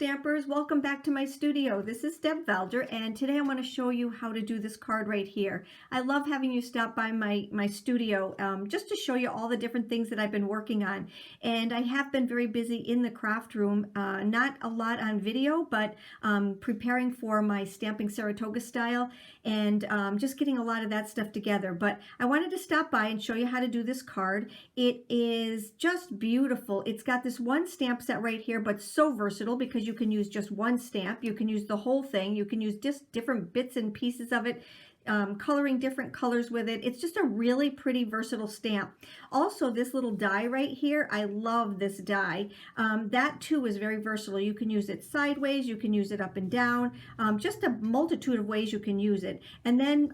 stampers, welcome back to my studio. This is Deb Valder, and today I want to show you how to do this card right here. I love having you stop by my studio just to show you all the different things that I've been working on. And I have been very busy in the craft room, not a lot on video, but preparing for my Stamping Saratoga style and just getting a lot of that stuff together. But I wanted to stop by and show you how to do this card. It is just beautiful. It's got this one stamp set right here, but so versatile because you can use just one stamp. You can use the whole thing. You can use just different bits and pieces of it, coloring different colors with it. It's just a really pretty versatile stamp. Also, this little die right here, I love this die. That too is very versatile. You can use it sideways, you can use it up and down, just a multitude of ways you can use it. And then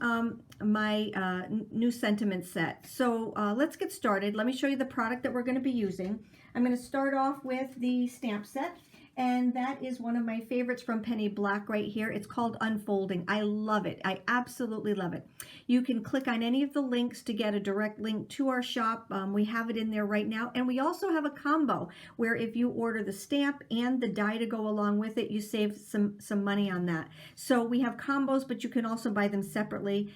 my new sentiment set. So let's get started. Let me show you the product that we're going to be using. I'm going to start off with the stamp set. And that is one of my favorites from Penny Black right here. It's called Unfolding. I love it. I absolutely love it. You can click on any of the links to get a direct link to our shop. We have it in there right now. And we also have a combo where if you order the stamp and the die to go along with it, you save some money on that. So we have combos, but you can also buy them separately.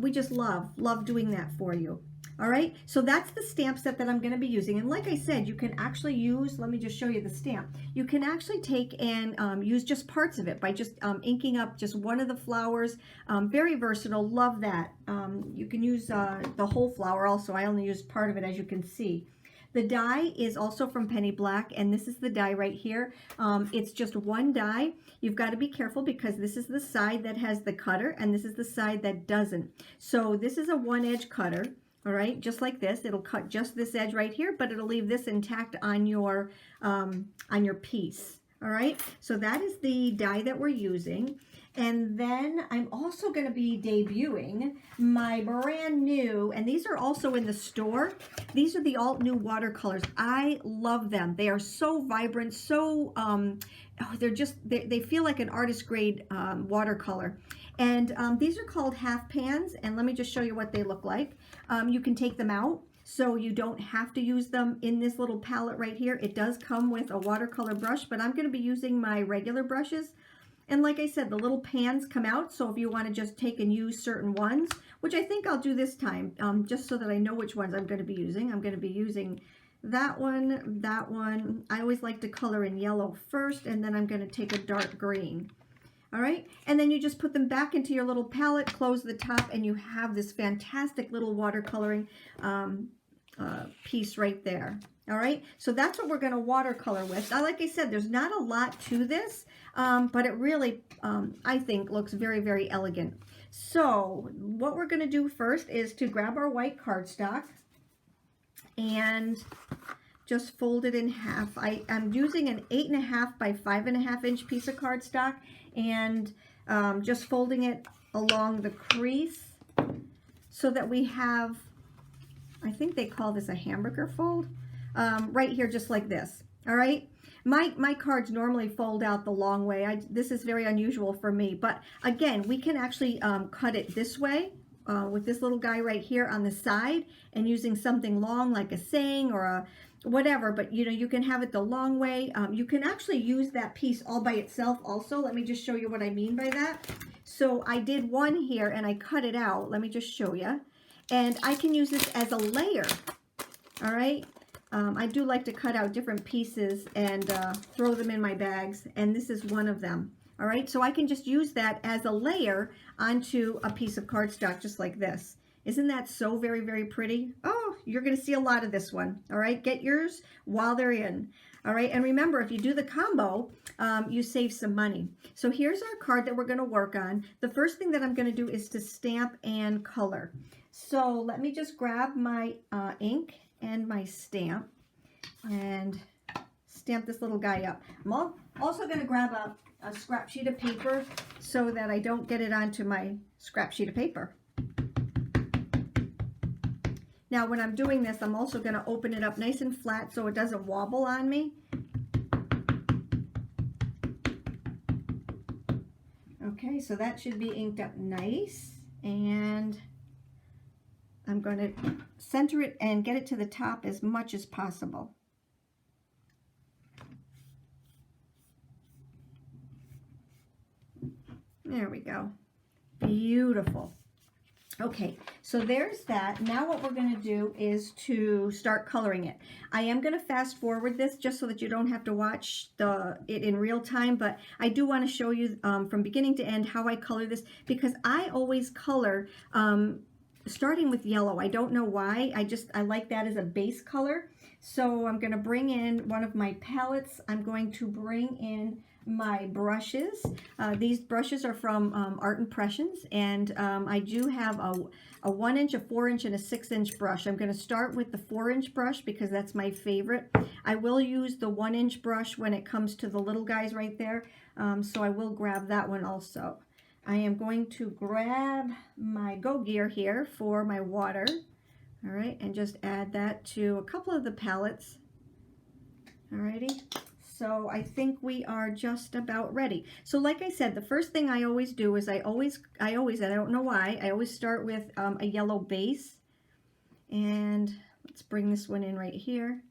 We just love doing that for you. All right, so that's the stamp set that I'm going to be using. And like I said, you can actually use, let me just show you the stamp. You can actually take and use just parts of it by just inking up just one of the flowers. Very versatile, love that. You can use the whole flower also. I only used part of it, as you can see. The die is also from Penny Black, and this is the die right here. It's just one die. You've got to be careful because this is the side that has the cutter, and this is the side that doesn't. So this is a one-edge cutter. All right, just like this, it'll cut just this edge right here, but it'll leave this intact on your piece. All right, so that is the die that we're using. And then I'm also going to be debuting my brand new, and these are also in the store. These are the Altenew watercolors. I love them. They are so vibrant, so they feel like an artist grade watercolor. And these are called half pans, and let me just show you what they look like. You can take them out, so you don't have to use them in this little palette right here. It does come with a watercolor brush, but I'm going to be using my regular brushes. And like I said, the little pans come out, so if you want to just take and use certain ones, which I think I'll do this time, just so that I know which ones I'm going to be using. I'm going to be using that one, that one. I always like to color in yellow first, and then I'm going to take a dark green. All right, and then you just put them back into your little palette, close the top, and you have this fantastic little watercoloring piece right there. All right, so that's what we're going to watercolor with. Now, like I said, there's not a lot to this, but it really, I think, looks very, very elegant. So what we're going to do first is to grab our white cardstock and just fold it in half. I'm using an 8.5 by 5.5 inch piece of cardstock, and just folding it along the crease so that we have, I think they call this a hamburger fold, right here, just like this. All right, my cards normally fold out the long way. This is very unusual for me, but again, we can actually cut it this way with this little guy right here on the side, and using something long like a saying or a whatever, but you know, you can have it the long way. You can actually use that piece all by itself also. Let me just show you what I mean by that. So I did one here and I cut it out. Let me just show you. And I can use this as a layer. All right. I do like to cut out different pieces and throw them in my bags, and this is one of them. All right, so I can just use that as a layer onto a piece of cardstock just like this. Isn't that so very, very pretty? Oh, you're going to see a lot of this one. All right, get yours while they're in. All right, and remember, if you do the combo, you save some money. So here's our card that we're going to work on. The first thing that I'm going to do is to stamp and color. So let me just grab my ink and my stamp and stamp this little guy up. I'm also going to grab a scrap sheet of paper so that I don't get it onto my scrap sheet of paper. Now, when I'm doing this, I'm also going to open it up nice and flat so it doesn't wobble on me. Okay, so that should be inked up nice. And I'm going to center it and get it to the top as much as possible. There we go. Beautiful. Okay, so there's that. Now what we're going to do is to start coloring it. I am going to fast forward this just so that you don't have to watch it in real time, but I do want to show you from beginning to end how I color this, because I always color starting with yellow. I don't know why. I like that as a base color. So I'm going to bring in one of my palettes. I'm going to bring in my brushes. These brushes are from Art Impressions, and I do have a 1-inch, a 4-inch, and a 6-inch brush. I'm going to start with the 4-inch brush because that's my favorite. I will use the 1-inch brush when it comes to the little guys right there, so I will grab that one also. I am going to grab my Go Gear here for my water, all right, and just add that to a couple of the palettes. Alrighty. So I think we are just about ready. So like I said, the first thing I always do is I always, and I don't know why, I always start with a yellow base. And let's bring this one in right here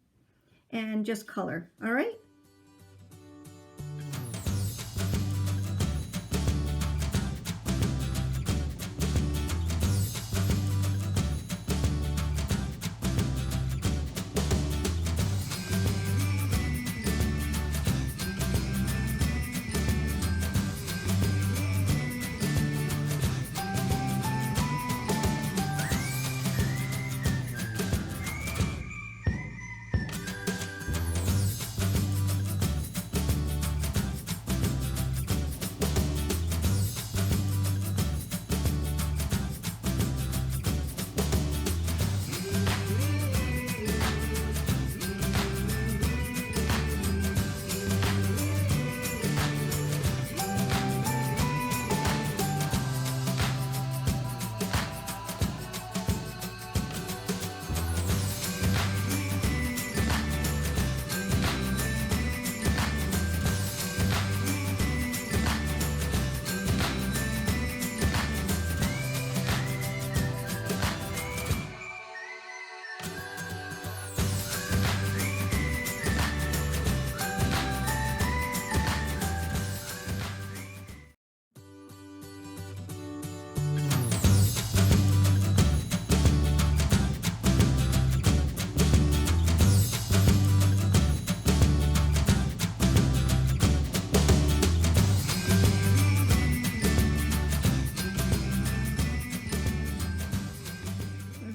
and just color. All right.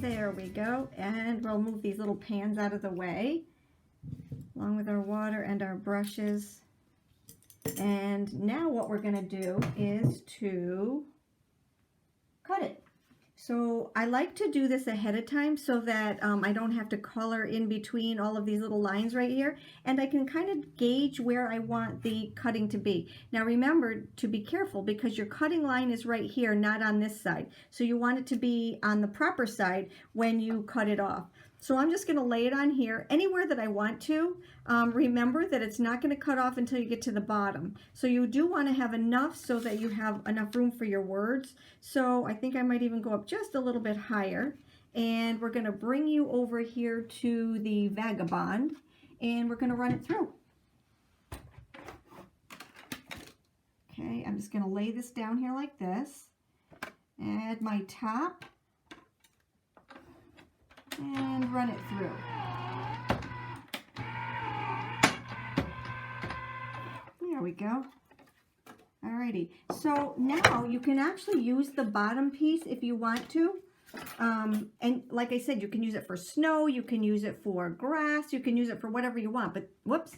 There we go, and we'll move these little pans out of the way along with our water and our brushes. And now what we're going to do is to cut it. So I like to do this ahead of time so that I don't have to color in between all of these little lines right here, and I can kind of gauge where I want the cutting to be. Now remember to be careful because your cutting line is right here, not on this side. So you want it to be on the proper side when you cut it off. So I'm just going to lay it on here anywhere that I want to. Remember that it's not going to cut off until you get to the bottom. So you do want to have enough so that you have enough room for your words. So I think I might even go up just a little bit higher. And we're going to bring you over here to the Vagabond, and we're going to run it through. Okay, I'm just going to lay this down here like this. Add my top. And run it through. There we go. Alrighty, so now you can actually use the bottom piece if you want to. And like I said, you can use it for snow, you can use it for grass, you can use it for whatever you want. But whoops,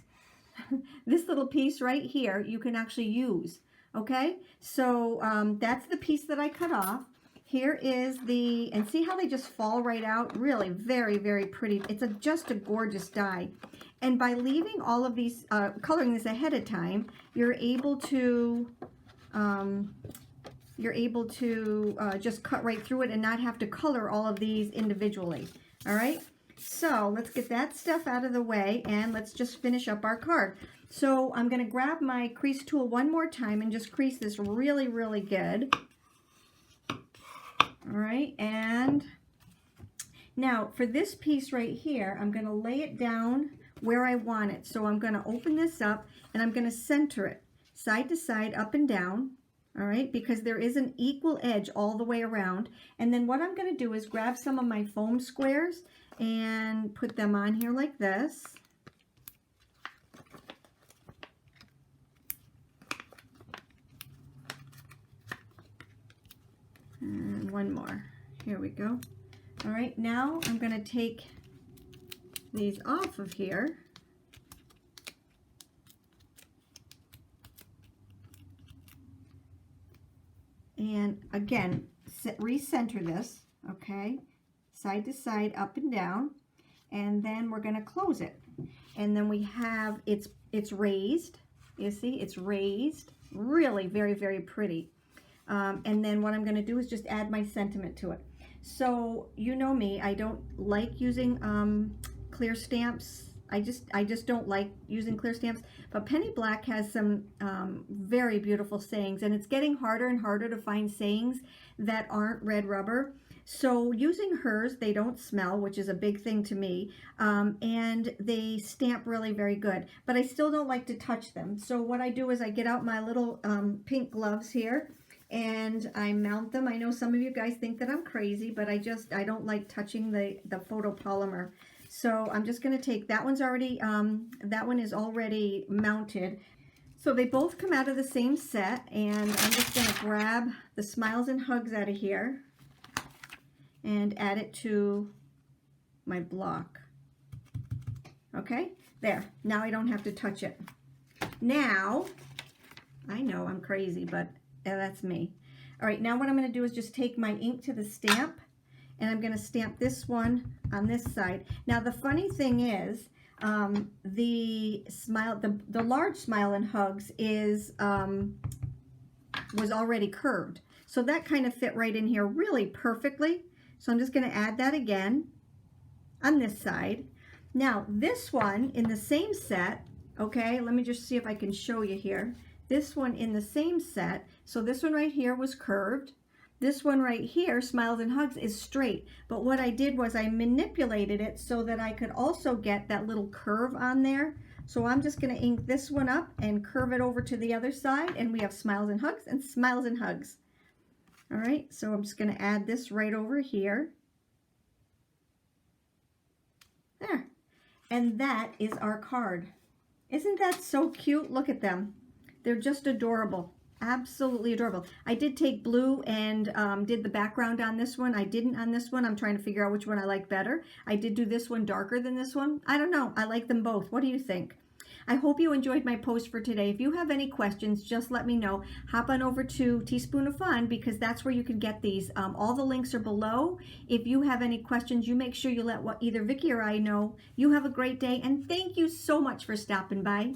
this little piece right here, you can actually use. Okay, so that's the piece that I cut off. Here is the, and see how they just fall right out? Really very, very pretty. It's just a gorgeous die. And by leaving all of these, coloring this ahead of time, you're able to just cut right through it and not have to color all of these individually. All right, so let's get that stuff out of the way and let's just finish up our card. So I'm going to grab my crease tool one more time and just crease this really, really good. All right, and now for this piece right here, I'm going to lay it down where I want it. So I'm going to open this up and I'm going to center it side to side, up and down. all right, because there is an equal edge all the way around. And then what I'm going to do is grab some of my foam squares and put them on here like this. And one more. Here we go. All right, now I'm going to take these off of here. And again, recenter this, okay, side to side, up and down, and then we're going to close it. And then we have, it's raised, you see, it's raised, really very, very pretty. And then what I'm going to do is just add my sentiment to it. So you know me, I don't like using clear stamps. I just don't like using clear stamps, but Penny Black has some very beautiful sayings, and it's getting harder and harder to find sayings that aren't red rubber. So using hers, they don't smell, which is a big thing to me, and they stamp really very good, but I still don't like to touch them. So what I do is I get out my little pink gloves here, and I mount them. I know some of you guys think that I'm crazy, but I don't like touching the photopolymer. So I'm just going to take, that one's already, that one is already mounted. So they both come out of the same set, and I'm just going to grab the Smiles and Hugs out of here and add it to my block. Okay, there. Now I don't have to touch it. Now, I know I'm crazy, but that's me. All right, now what I'm going to do is just take my ink to the stamp, and I'm going to stamp this one on this side. Now the funny thing is, the large Smile and Hugs is was already curved, so that kind of fit right in here really perfectly. So I'm just going to add that again on this side. Now this one in the same set, okay, let me just see if I can show you here. This one in the same set, so this one right here was curved. This one right here, Smiles and Hugs, is straight. But what I did was I manipulated it so that I could also get that little curve on there. So I'm just going to ink this one up and curve it over to the other side, and we have Smiles and Hugs and Smiles and Hugs. All right, so I'm just going to add this right over here. There. And that is our card. Isn't that so cute? Look at them. They're just adorable. Absolutely adorable. I did take blue and did the background on this one. I didn't on this one. I'm trying to figure out which one I like better. I did do this one darker than this one. I don't know. I like them both. What do you think? I hope you enjoyed my post for today. If you have any questions, just let me know. Hop on over to Teaspoon of Fun, because that's where you can get these. All the links are below. If you have any questions, you make sure you let either Vicki or I know. You have a great day, and thank you so much for stopping by.